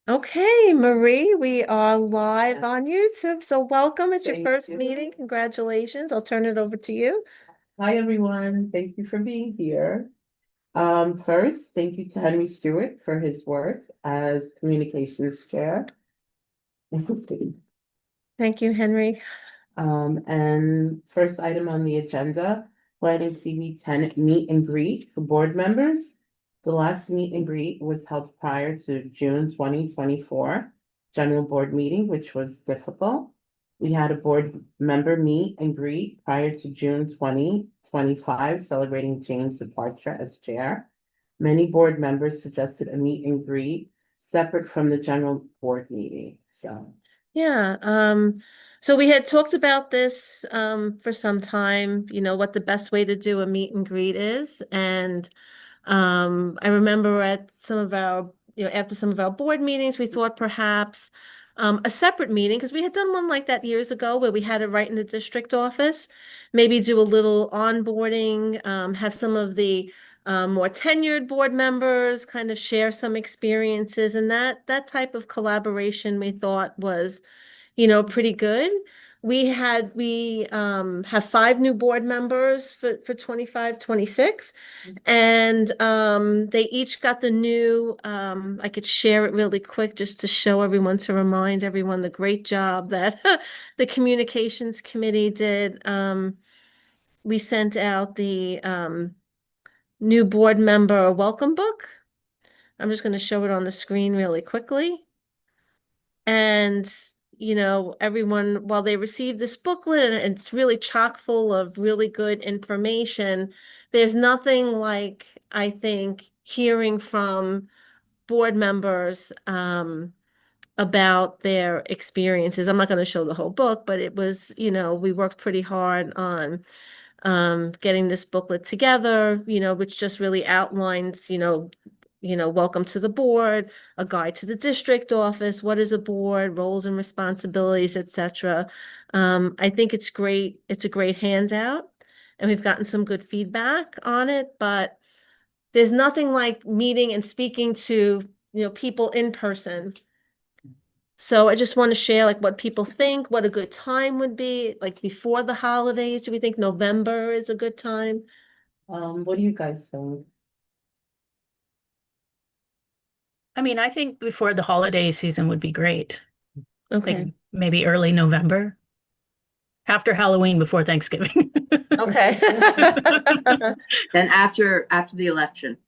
Okay, Marie, we are live on YouTube. So welcome. It's your Thank first you. meeting. Congratulations. I'll turn it over to you. Hi, everyone. Thank you for being here. First, thank you to Henry Stewart for his work as communications chair. Thank you, Henry. And first item on the agenda, planning CB10 meet and greet for board members. The last meet and greet was held prior to June 2024 general board meeting, which was difficult. We had a board member meet and greet prior to June 2025, celebrating Jane's departure as chair. Many board members suggested a meet and greet separate from the general board meeting, so. Yeah, so we had talked about this for some time, what the best way to do a meet and greet is. And I remember at some of our, after some of our board meetings, we thought perhaps a separate meeting, because we had done one like that years ago where we had it right in the district office, maybe do a little onboarding, have some of the more tenured board members kind of share some experiences, and that type of collaboration we thought was, pretty good. We have five new board members for 25, 26. And they each got the new, I could share it really quick just to show everyone, to remind everyone the great job that the communications committee did. We sent out the new board member welcome book. I'm just going to show it on the screen really quickly. And, everyone, while they receive this booklet, and it's really chock full of really good information, there's nothing like, I think, hearing from board members about their experiences. I'm not going to show the whole book, but it was, we worked pretty hard on getting this booklet together, which just really outlines, welcome to the board, a guide to the district office, what is a board, roles and responsibilities, etc. I think it's great. It's a great handout, and we've gotten some good feedback on it, but there's nothing like meeting and speaking to, people in person. So I just want to share like what people think, what a good time would be, like before the holidays. Do we think November is a good time? What do you guys think? I mean, I think before the holiday season would be great. Like Okay. maybe early November, after Halloween, before Thanksgiving. Okay. Then after the election.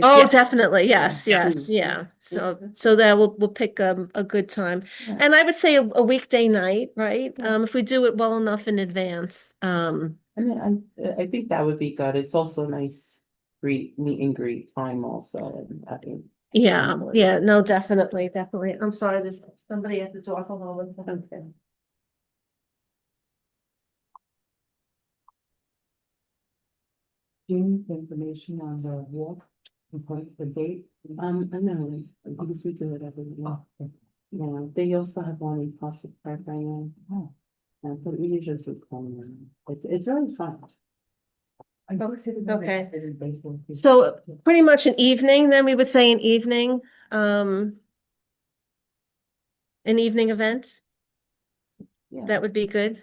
Oh, Yeah. definitely. Yes, Yeah. yes, yeah. So that we'll pick a good time. Yeah. And I would say a weekday night, right? If we do it well enough in advance. I mean, I think that would be good. It's also a nice meet and greet time also. And I think. Yeah, yeah, no, definitely, definitely. I'm sorry, there's somebody at the door. Hold on one second. Okay. Do you need information on the walk, the date? I know, because we do it every year. Yeah, they also have one in Possible Park, I know. Oh. But we usually do come. It's very fun. Okay. So pretty much an evening, then we would say an evening event. Yeah. That would be good.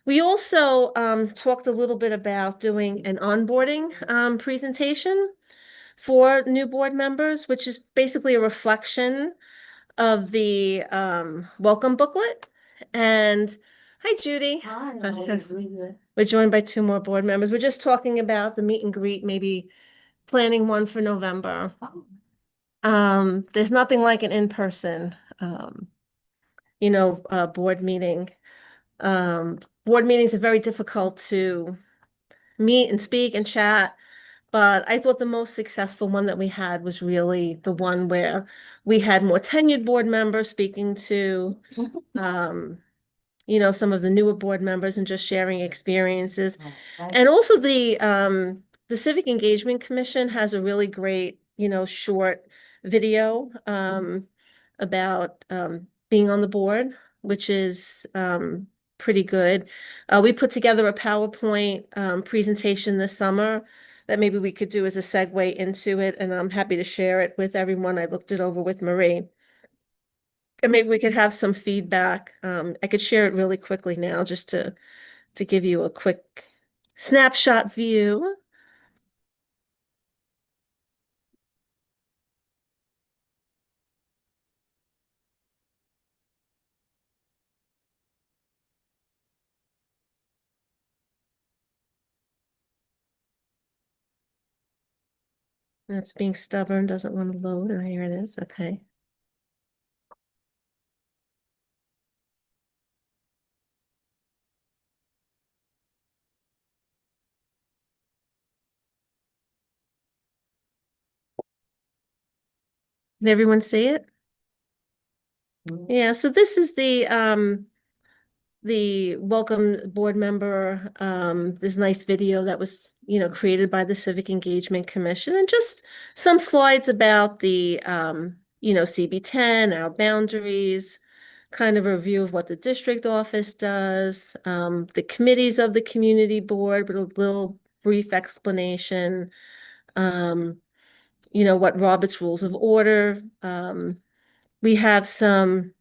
We also talked a little bit about doing an onboarding presentation for new board members, which is basically a reflection of the welcome booklet. And hi, Judy. Hi. We're joined by two more board members. We're just talking about the meet and greet, maybe planning one for November. There's nothing like an in-person, board meeting. Board meetings are very difficult to meet and speak and chat, but I thought the most successful one that we had was really the one where we had more tenured board members speaking to, some of the newer board members and just sharing experiences. And also the Civic Engagement Commission has a really great, short video about being on the board, which is pretty good. We put together a PowerPoint presentation this summer that maybe we could do as a segue into it, and I'm happy to share it with everyone. I looked it over with Marie. and maybe we could have some feedback. I could share it really quickly now just to give you a quick snapshot view. It's being stubborn, doesn't want to load, and here it is. Okay. Did everyone see it? Yeah, so this is the welcome board member, this nice video that was, created by the Civic Engagement Commission, and just some slides about the CB10, our boundaries, kind of a review of what the district office does, the committees of the community board with a little brief explanation, what Robert's Rules of Order. We have some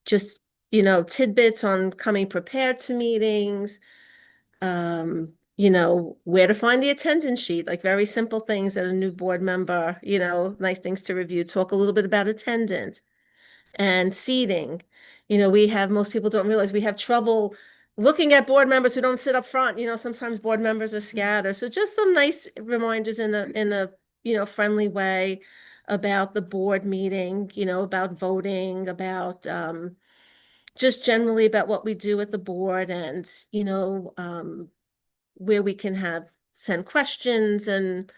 just tidbits on coming prepared to meetings, where to find the attendance sheet, like very simple things that a new board member, nice things to review, talk a little bit about attendance and seating. Most people don't realize we have trouble looking at board members who don't sit up front. Sometimes board members are scattered. So just some nice reminders in a friendly way about the board meeting, about voting, about just generally about what we do at the board, and where we can send questions, and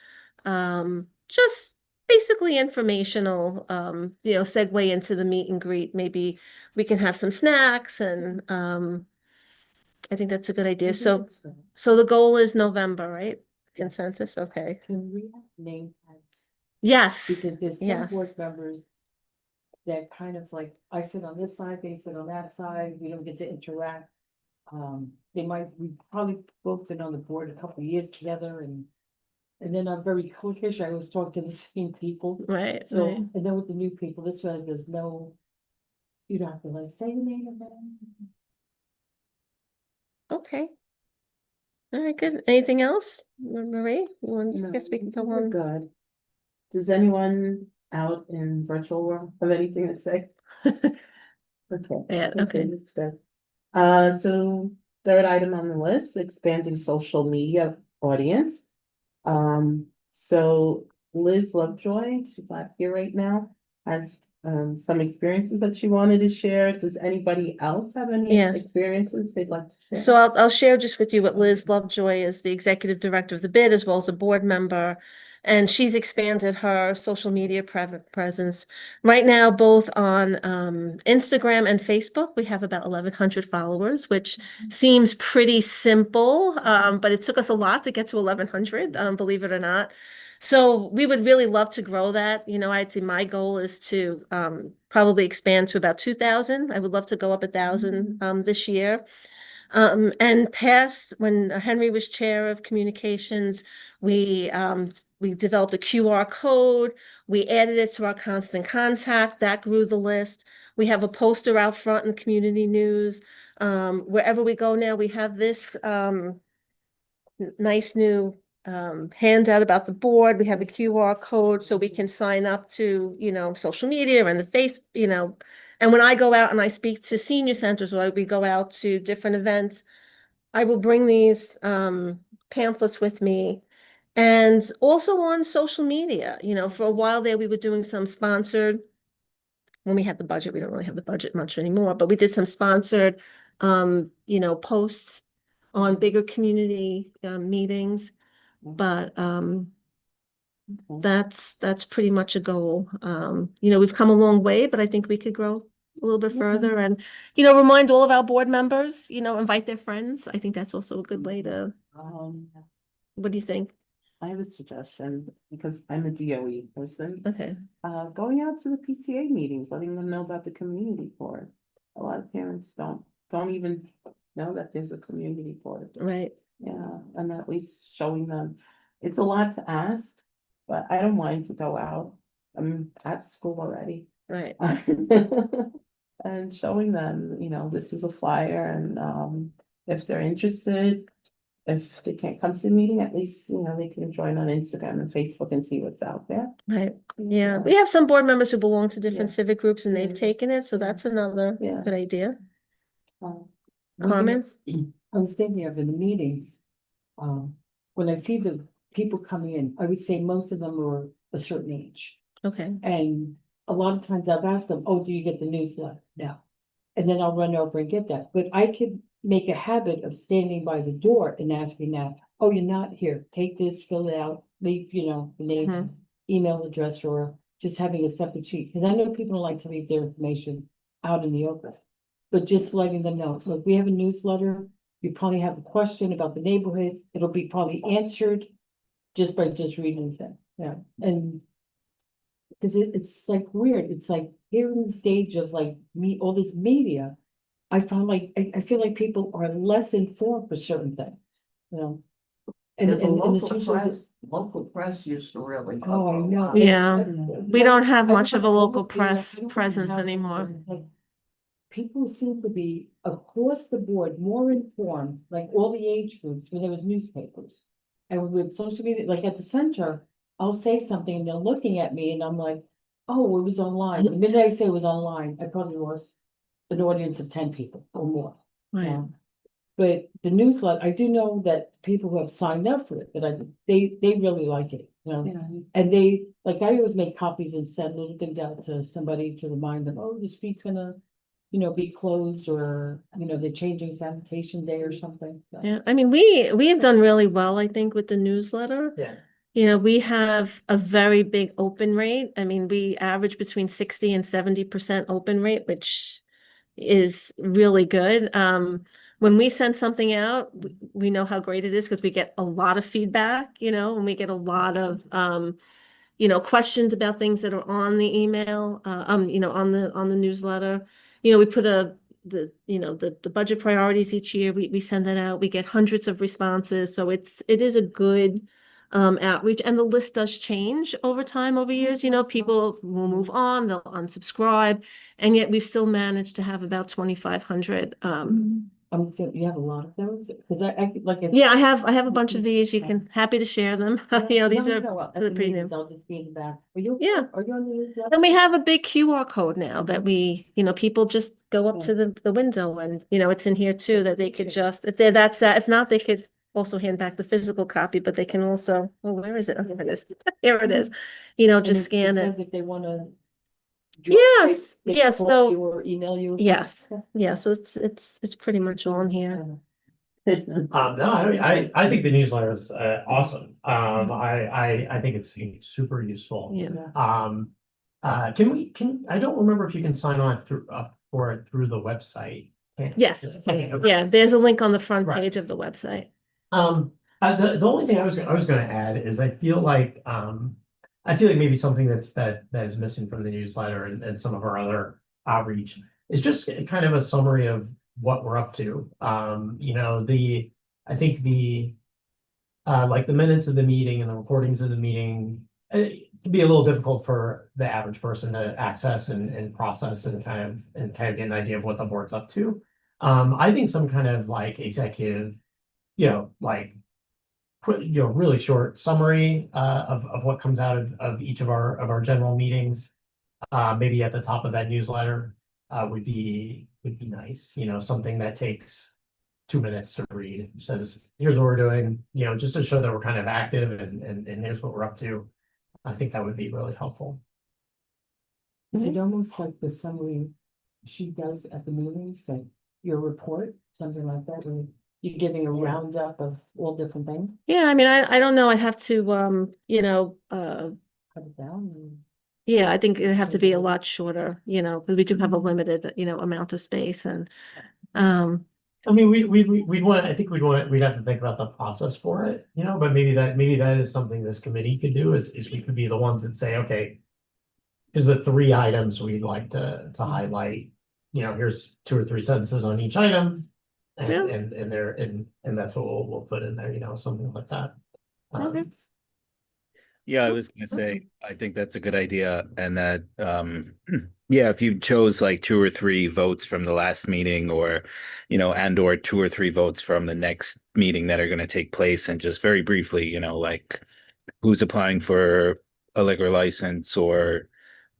just basically informational, segue into the meet and greet. Maybe we can have some snacks, and I think that's a good idea. So the goal is November, right? Consensus, okay. Can we have name tags? Yes, Because there's some board yes, members that kind of like, I sit on this side, they sit on that side, we don't get to interact. We probably both been on the board a couple of years together, and then I'm very cliquish, I always talk to the same people. right, So, right. and then with the new people, this way there's no, you don't have to like say your name again. Okay. All right, good. Anything else? Marie, you want, No, I guess we can go we're on. good. Does anyone out in virtual world have anything to say? Okay. Yeah, okay. That's good. So third item on the list, expanding social media audience. So Liz Lovejoy, she's not here right now, has some experiences that she wanted to share. Does anybody else have any Yes. experiences they'd like to share? So I'll share just with you what Liz Lovejoy is, the executive director of the bid, as well as a board member. And she's expanded her social media presence. Right now, both on Instagram and Facebook, we have about 1,100 followers, which seems pretty simple, but it took us a lot to get to 1,100, believe it or not. So we would really love to grow that. I'd say my goal is to probably expand to about 2,000. I would love to go up 1,000 this year. And past, when Henry was chair of communications, we developed a QR code. We added it to our constant contact. That grew the list. We have a poster out front in the community news. Wherever we go now, we have this nice new handout about the board. We have a QR code so we can sign up to, social media and the face, and when I go out and I speak to senior centers, or we go out to different events, I will bring these pamphlets with me. And also on social media, for a while there, we were doing some sponsored, when we had the budget, we don't really have the budget much anymore, but we did some sponsored, posts on bigger community meetings. But that's pretty much a goal. We've come a long way, but I think we could grow a little bit further, and remind all of our board members, invite their friends. I think that's also a good way to, what do you think? I have a suggestion because I'm a DOE person. Okay, Going out to the PTA meetings, letting them know about the community board. A lot of parents don't even know that there's a community board. right. Yeah, and at least showing them, it's a lot to ask, but I don't mind to go out. I'm at the school already. Right. And showing them, this is a flyer and, if they're interested, if they can't come to the meeting, at least, they can join on Instagram and Facebook and see what's out there. Right. Yeah. Yeah. We have some board members who belong to different Yeah. civic groups and they've Yeah. taken it. So Yeah. that's another Yeah. good idea. One Carmen? thing I was thinking of in the meetings, when I see the people coming in, I would say most of them are a certain age. Okay. And a lot of times I've asked them, oh, do you get the newsletter? No. And then I'll run over and get that. But I could make a habit of standing by the door and asking that, oh, you're not here, take this, fill it out, leave, the name, Mhm. email address, or just having a separate sheet. Because I know people like to leave their information out in the open. But just letting them know, look, we have a newsletter. You probably have a question about the neighborhood. It'll be probably answered just by reading them. Yeah, and because it's like weird. It's like here in the stage of like all this media, I found like I feel like people are less informed for certain things, And Yeah, the and it's local usually local press used to really. oh, I know. Yeah. We don't have I much of a don't local look there, press I don't presence have anymore. one, like, people seem to be across the board more informed, like all the age groups, when there was newspapers. And with social media, like at the center, I'll say something and they're looking at me and I'm like, oh, it was online. The minute I say it was online, I probably lost an audience of 10 people or more. Right. But the newsletter, I do know that people who have signed up for it, they really like it, And they, like, I always make copies and send little things out to somebody to remind them, oh, the street's gonna, be closed, or, they're changing sanitation day or something. So, Yeah. I mean, we have done really well, I think, with the newsletter. Yeah. We have a very big open rate. I mean, we average between 60 and 70% open rate, which is really good. When we send something out, we know how great it is because we get a lot of feedback, and we get a lot of questions about things that are on the email, on the newsletter. We put the budget priorities each year. We send that out. We get hundreds of responses. So it is a good outreach, and the list does change over time, over years. People will move on, they'll unsubscribe, and yet we've still managed to have about 2,500. I'm saying, you have a lot of those, because I like. Yeah, I have a bunch of these. You can happy to share them. These are At they're the pretty meetings, new. I'll just be in the back. Yeah. Are you on the newsletter? And we have a big QR code now that people just go up to the window and, it's in here too, that they could just, if they're that sad, if not, they could also hand back the physical copy, but they can also, oh, where is it? Oh, here it is. Here it is. And Just scan it. says if they wanna. Yes, they yes, call so- you or email you. Yes, yeah, so it's pretty much on here. No, I think the newsletter is awesome. I think it's super useful. Yeah. I don't remember if you can sign on for it through the website. Yes, Okay. yeah, there's a link on the front Right. page of the website. The only thing I was gonna add is I feel like maybe something that is missing from the newsletter and some of our other outreach is just kind of a summary of what we're up to. I think like the minutes of the meeting and the recordings of the meeting, it can be a little difficult for the average person to access and process and kind of get an idea of what the board's up to. I think some kind of like executive, like really short summary of what comes out of each of our general meetings, maybe at the top of that newsletter, would be nice. Something that takes 2 minutes to read, says here's what we're doing, just to show that we're kind of active and here's what we're up to. I think that would be really helpful. Is it almost like the summary she does at the meetings, like your report, something like that, where you're giving a roundup of all different things? Yeah, I mean, I don't know. I have to, Cut it down and. yeah, I think it'd have to be a lot shorter, because we do have a limited, amount of space and, I mean, we'd have to think about the process for it, but maybe that is something this committee could do is we could be the ones that say, okay, here's the 3 items we'd like to highlight, here's 2 or 3 sentences on each item. Yeah. And that's what we'll put in there, something like that. Okay. Yeah, I was gonna say, I think that's a good idea, and that yeah, if you chose like two or three votes from the last meeting, or and or two or three votes from the next meeting that are gonna take place, and just very briefly, like who's applying for a liquor license, or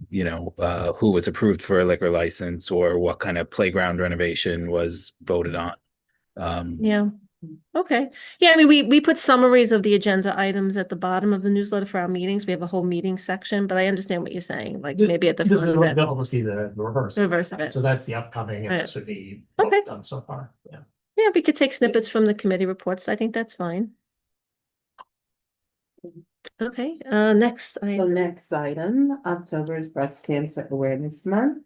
who was approved for a liquor license, or what kind of playground renovation was voted on. Yeah. Okay. Yeah, I mean, we put summaries of the agenda items at the bottom of the newsletter for our meetings. We have a whole meeting section, but I understand what you're saying, like maybe at the This front will of it, almost be the reverse. the reverse of it. So that's the upcoming, and Right. this would be Okay. what's done so far. Yeah. Yeah, we could take snippets from the committee reports. I think that's fine. Okay, next, So next item, October is Breast Cancer Awareness Month.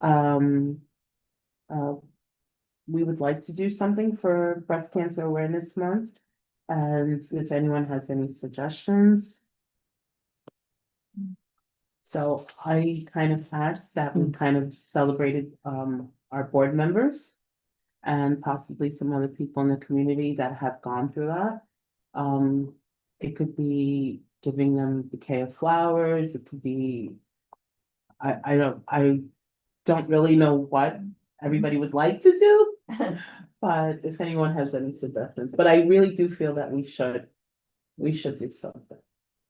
Um, we would like to do something for Breast Cancer Awareness Month. And if anyone has any suggestions. So I kind of asked that we kind of celebrated our board members. And possibly some other people in the community that have gone through that. It could be giving them a bouquet of flowers, it could be. I don't really know what everybody would like to do. But if anyone has any suggestions, but I really do feel that we should do something.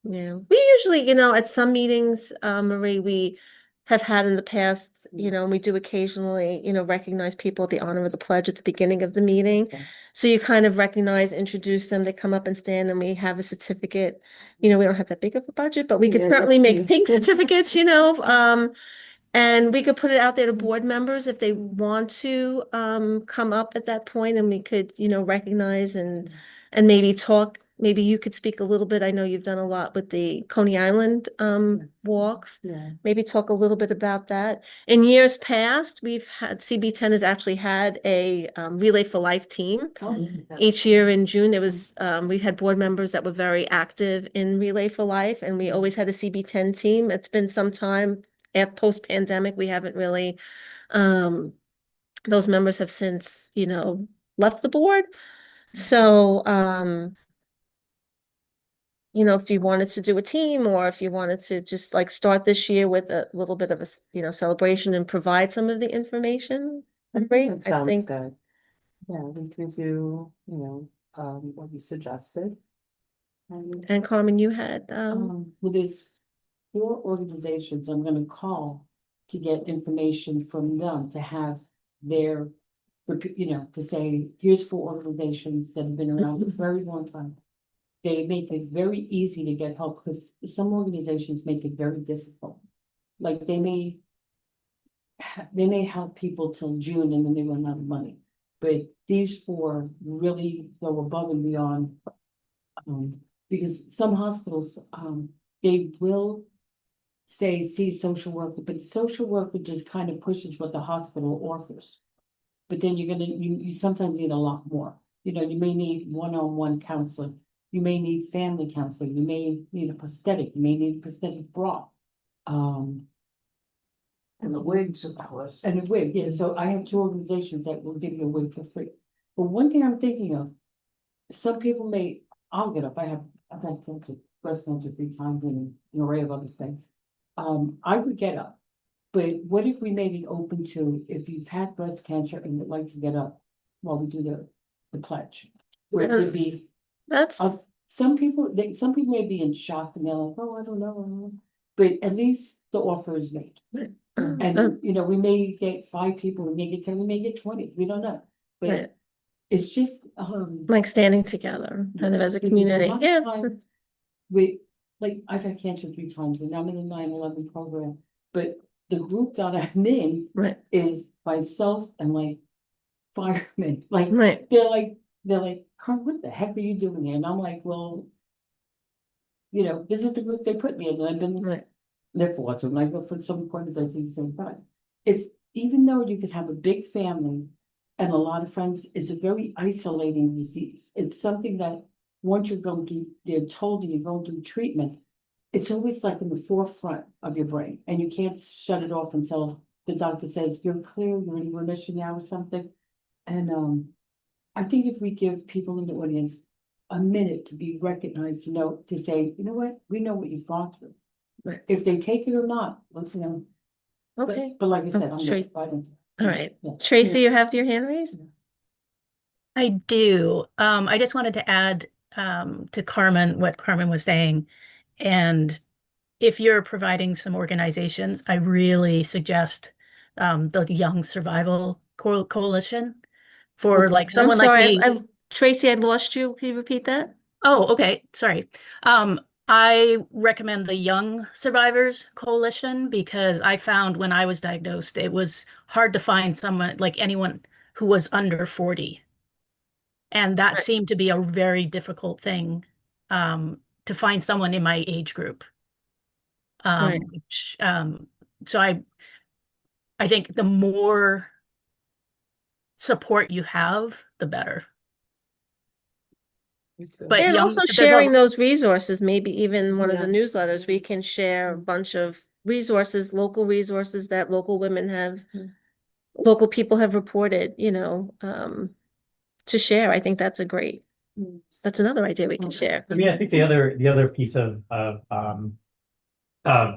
yeah, we usually, at some meetings, Marie, we have had in the past, and we do occasionally, recognize people at the honor of the pledge at the beginning of the meeting. Okay. So you kind of recognize, introduce them, they come up and stand, and we have a certificate. We don't have that big of a budget, but we could Yeah, certainly that's make true. pink certificates, and we could put it out there to board members if they want to come up at that point, and we could, recognize and maybe talk. Maybe you could speak a little bit. I know you've done a lot with the Coney Island walks. Yeah. Maybe talk a little bit about that. In years past, we've had CB10 has actually had a Relay for Life team. Each year in June, there was we had board members that were very active in Relay for Life, and we always had a CB10 team. It's been some time. At post-pandemic, we haven't really, those members have since, left the board. So, if you wanted to do a team, or if you wanted to just like start this year with a little bit of a, celebration and provide some of the information. Great, That I sounds think, good. Yeah, we can do, what you suggested. and Carmen, you had, Well, there's 4 organizations I'm gonna call to get information from them to have their, to say, here's 4 organizations that have been around for a very long time. They make it very easy to get help, because some organizations make it very difficult. Like they may help people till June and then they run out of money. But these 4 really go above and beyond. Because some hospitals, they will say, see social worker, but social worker just kind of pushes what the hospital offers. But then you sometimes need a lot more. You may need one-on-one counseling. You may need family counseling. You may need a prosthetic. You may need a prosthetic bra. And the wigs, of course. And a wig, yeah. So I have 2 organizations that will give you a wig for free. But one thing I'm thinking of, some people I'll get up. I've had breast cancer 3 times and an array of other things. I would get up, but what if we made it open to, if you've had breast cancer and would like to get up while we do the pledge? Where it would be, that's, some people may be in shock and they're like, oh, I don't know. But at least the offer is made. And, we may get 5 people, we may get 10, we may get 20, we don't know. But right. it's just, Like standing together, kind of as a community, yeah. Like, I've had cancer 3 times and I'm in the 9/11 program, but the group that I'm in Right, is myself and like firemen, like, right, they're like, Carl, what the heck are you doing here? And I'm like, well, this is the group they put me in, and I've been right. there for what's, like, for some appointments, I think the same time. It's, even though you could have a big family and a lot of friends, it's a very isolating disease. It's something that once you're going through, they're told you you're going through treatment, it's always like in the forefront of your brain, and you can't shut it off until the doctor says you're clear, you're in remission now or something. And I think if we give people in the audience a minute to be recognized, to say, you know what, we know what you've gone through. Right. If they take it or not, let's, but- Okay, But like I said, Oh, I'm sure. not fighting. all right. Yeah. Tracy, you have your hand raised? I do. I just wanted to add to Carmen, what Carmen was saying. And if you're providing some organizations, I really suggest the Young Survival Coalition for like I'm someone like sorry, me. Tracy, I lost you. Can you repeat that? Oh, okay. Sorry. I recommend the Young Survivors Coalition because I found when I was diagnosed, it was hard to find someone like anyone who was under 40. And that Right. seemed to be a very difficult thing to find someone in my age group. Right. So I think the more support you have, the better. But And young, also there's sharing a, those resources, maybe even one of the Yeah. newsletters, we can share a bunch of resources, local resources that local women have, local people have reported, to share. I think that's that's another idea we can share. I mean, I think the other piece of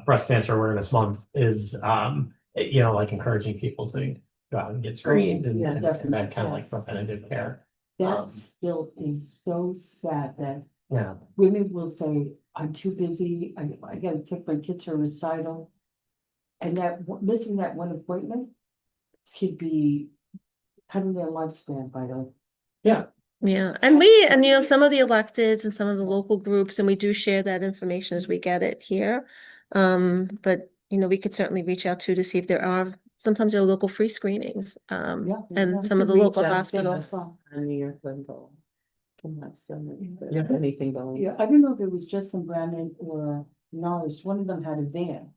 breast cancer awareness month is, like encouraging people to go out and get screened and, yeah, and definitely, that kind of like yes. preventative care. That still is so sad that Yeah. women will say, I'm too busy, I gotta take my kids to a recital. And missing that one appointment could be cutting their lifespan by the. Yeah. Yeah, and some of the electeds and some of the local groups, and we do share that information as we get it here. But we could certainly reach out to see if sometimes there are local free screenings, and some of the local hospitals. On New York Linville. Not so many, but Yeah. anything going. Yeah, I don't know if it was just from Brandon or Norris, one of them had a van.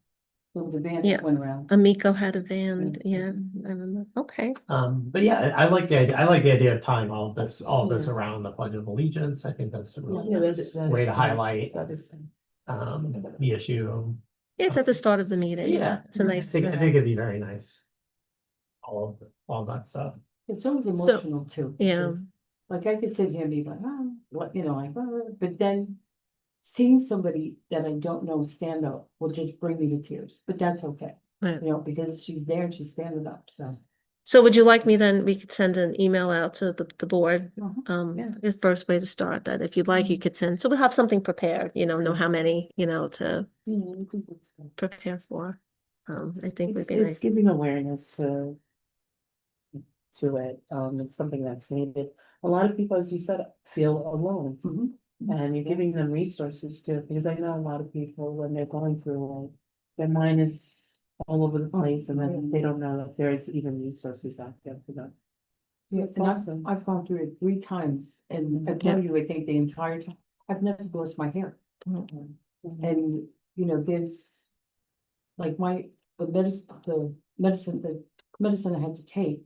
There was a van Yeah. that went around. Amico had a van, yeah, I remember, okay. But yeah, I like the idea of tying all of this around the Pledge of Allegiance. I think that's a really Yeah, nice way to highlight That is sense. the issue. It's at the start of the meeting. Yeah, It's a nice. I think it'd be very nice. All that stuff. It's always emotional too. Yeah. because, Like I could sit here and be like, but then seeing somebody that I don't know stand up will just bring me to tears, but that's okay. Right. Because she's there and she's standing up, so. So would you like me then, we could send an email out to the board? Yeah. The first way to start that, if you'd like, you could send, so we'll have something prepared, know how many, to Yeah, I think that's good. prepare for. I think would It's be nice. giving awareness to it. It's something that's needed. A lot of people, as you said, feel alone. And you're giving them resources too, because I know a lot of people, when they're going through it, their mind is all over the place and then they don't know that there's even resources out there for them. Yeah, It's and awesome. I've gone through it 3 times and I tell you, I think the entire time, I've never lost my hair. And, there's like the medicine I had to take.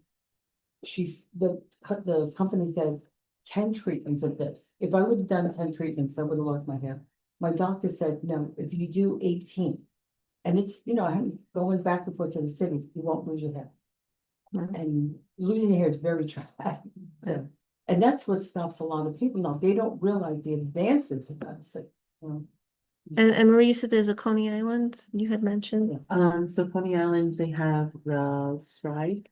The company said 10 treatments of this. If I would have done 10 treatments, I would have lost my hair. My doctor said, no, if you do 18, and it's, I'm going back and forth to the city, you won't lose your hair. And losing your hair is very traumatic. And that's what stops a lot of people now. They don't realize the advances of medicine. And Marie, you said there's a Coney Island you had mentioned? So Coney Island, they have the strike.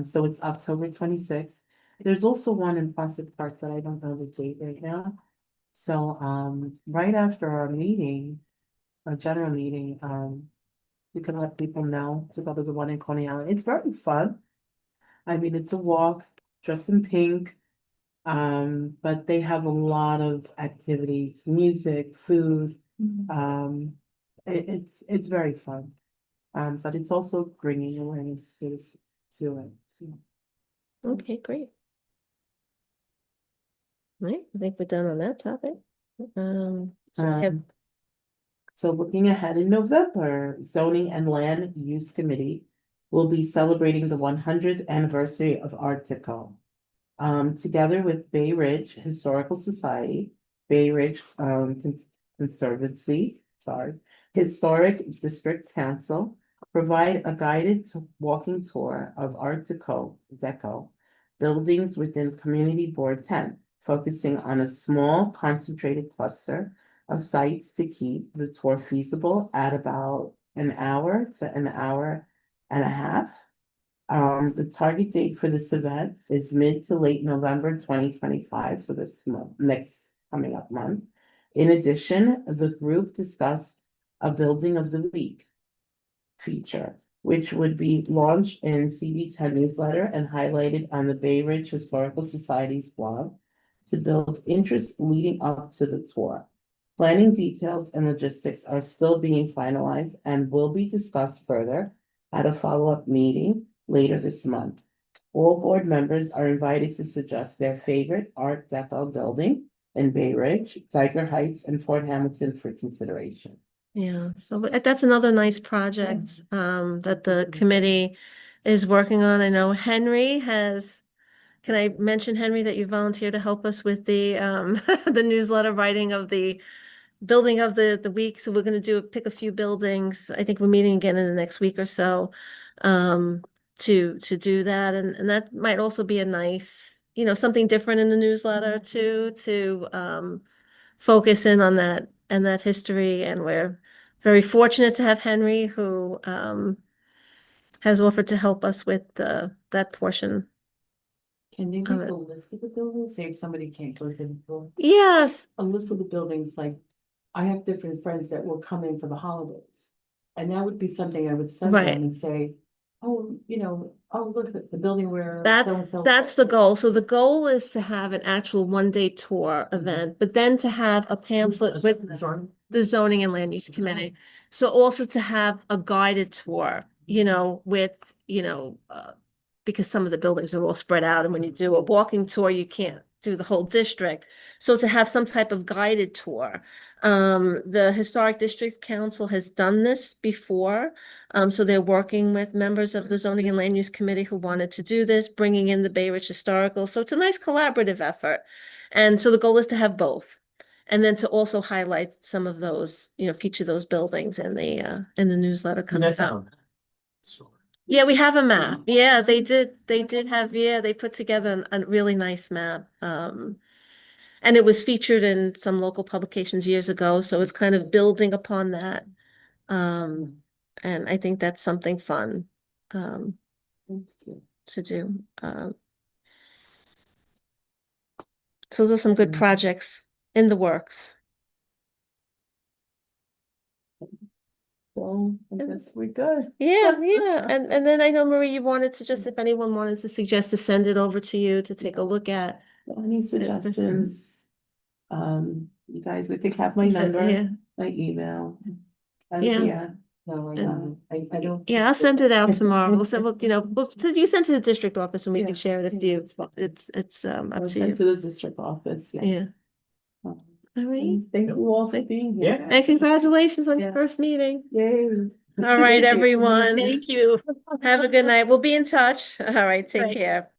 So it's October 26th. There's also one in Prospect Park, but I don't know the date right now. So, right after our meeting, our general meeting, we can let people know to go to the one in Coney Island. It's very fun. I mean, it's a walk, dressed in pink. But they have a lot of activities, music, food. It's very fun. But it's also bringing awareness to it. So. Okay, great. Right, I think we're done on that topic. So we have, So looking ahead in November, Zoning and Land Use Committee will be celebrating the 100th anniversary of Art Deco. Together with Bay Ridge Historical Society, Bay Ridge Conservancy, Historic District Council, provide a guided walking tour of Art Deco buildings within Community Board 10, focusing on a small concentrated cluster of sites to keep the tour feasible at about an hour to an hour and a half. The target date for this event is mid to late November 2025, so this month, next coming up month. In addition, the group discussed a building of the week feature, which would be launched in CB10 newsletter and highlighted on the Bay Ridge Historical Society's blog to build interest leading up to the tour. Planning details and logistics are still being finalized and will be discussed further at a follow-up meeting later this month. All board members are invited to suggest their favorite Art Deco building in Bay Ridge, Tiger Heights, and Fort Hamilton for consideration. Yeah, so that's another nice project that the committee is working on. I know Henry has, can I mention, Henry, that you volunteered to help us with the the newsletter writing of the building of the week? So we're gonna pick a few buildings. I think we're meeting again in the next week or so to do that, and that might also be a nice, something different in the newsletter too, to focus in on that and that history. And we're very fortunate to have Henry, who has offered to help us with that portion. Can they Of make it. a list of the buildings, say if somebody can't go to the building? Yes, A list of the buildings, like, I have different friends that will come in for the holidays. And that would be something I would send Right. them and say, oh, oh, look at the building where. That's so-and-so- that's the goal. So the goal is to have an actual one-day tour event, but then to have a pamphlet with the zoning and land use committee. So also to have a guided tour, with, because some of the buildings are all spread out, and when you do a walking tour, you can't do the whole district. So to have some type of guided tour. The Historic Districts Council has done this before. So they're working with members of the Zoning and Land Use Committee who wanted to do this, bringing in the Bay Ridge Historical. So it's a nice collaborative effort. And so the goal is to have both. And then to also highlight some of those, feature those buildings in the newsletter coming out. Yeah, we have a map. Yeah, they did have, they put together a really nice map. And it was featured in some local publications years ago, so it's kind of building upon that. And I think that's something fun, to do. So those are some good projects in the works. So I guess we're good. Yeah, yeah. And then I know, Marie, you wanted to just, if anyone wanted to suggest to send it over to you to take a look at. Any suggestions? You guys, I think have my So, number, yeah. my email. I'm Yeah. here. No, I And- don't, I don't. Yeah, I'll send it out tomorrow. We'll send, you send to the district office and we can Yeah. share it if you, it's I up was to sent you. to the district office, yes. Yeah. Um, All right. and Thank you all for being here. And congratulations on your Yeah. first meeting. Yay. All right, everyone. Thank you. Have a good night. We'll be in touch. All right, take Right. care.